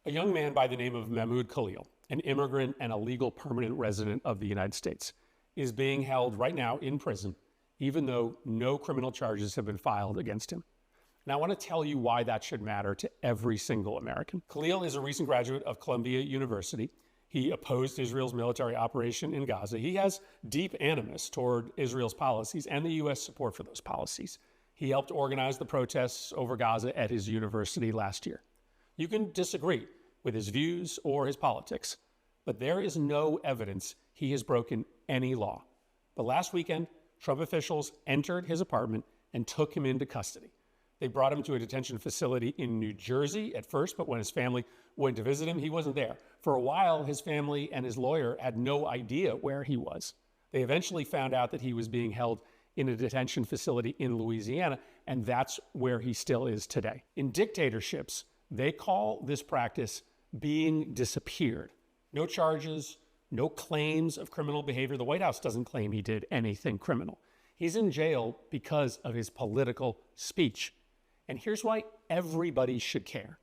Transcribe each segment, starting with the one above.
A young man by the name of Mahmoud Khalil, an immigrant and a legal permanent resident of the United States, is being held right now in prison, even though no criminal charges have been filed against him. And I want to tell you why that should matter to every single American. Khalil is a recent graduate of Columbia University. He opposed Israel's military operation in Gaza. He has deep animus toward Israel's policies and the U.S. support for those policies. He helped organize the protests over Gaza at his university last year. You can disagree with his views or his politics, but there is no evidence he has broken any law. But last weekend, Trump officials entered his apartment and took him into custody. They brought him to a detention facility in New Jersey at first, but when his family went to visit him, he wasn't there. For a while, his family and his lawyer had no idea where he was. They eventually found out that he was being held in a detention facility in Louisiana, and that's where he still is today. In dictatorships, they call this practice being disappeared. No charges, no claims of criminal behavior. The White House doesn't claim he did anything criminal. He's in jail because of his political speech. And here's why everybody should care.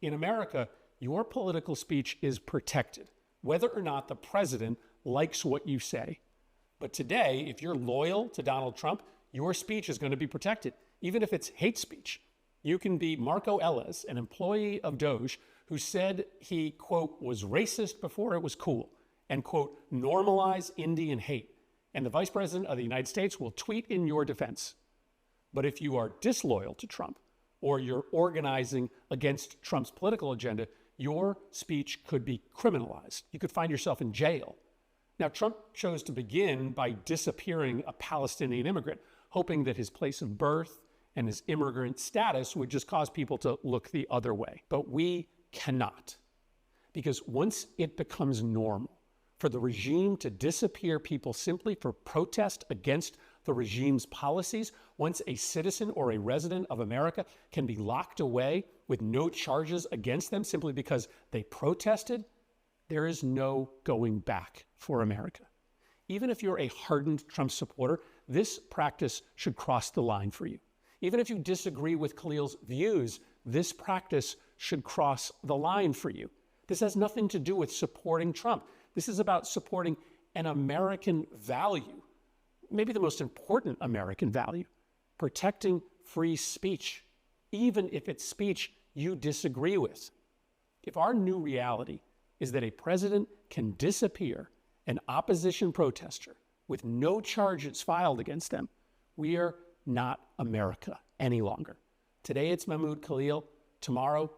In America, your political speech is protected, whether or not the president likes what you say. But today, if you're loyal to Donald Trump, your speech is going to be protected, even if it's hate speech. You can be Marco Ellis, an employee of Doge, who said he, quote, was racist before it was cool, and, quote, normalize Indian hate. And the vice president of the United States will tweet in your defense. But if you are disloyal to Trump, or you're organizing against Trump's political agenda, your speech could be criminalized. You could find yourself in jail. Now, Trump chose to begin by disappearing a Palestinian immigrant, hoping that his place of birth and his immigrant status would just cause people to look the other way. But we cannot. Because once it becomes normal for the regime to disappear people simply for protest against the regime's policies, once a citizen or a resident of America can be locked away with no charges against them simply because they protested, there is no going back for America. Even if you're a hardened Trump supporter, this practice should cross the line for you. Even if you disagree with Khalil's views, this practice should cross the line for you. This has nothing to do with supporting Trump. This is about supporting an American value, maybe the most important American value, protecting free speech, even if it's speech you disagree with. If our new reality is that a president can disappear an opposition protester with no charges filed against them, we are not America any longer. Today it's Mahmoud Khalil. Tomorrow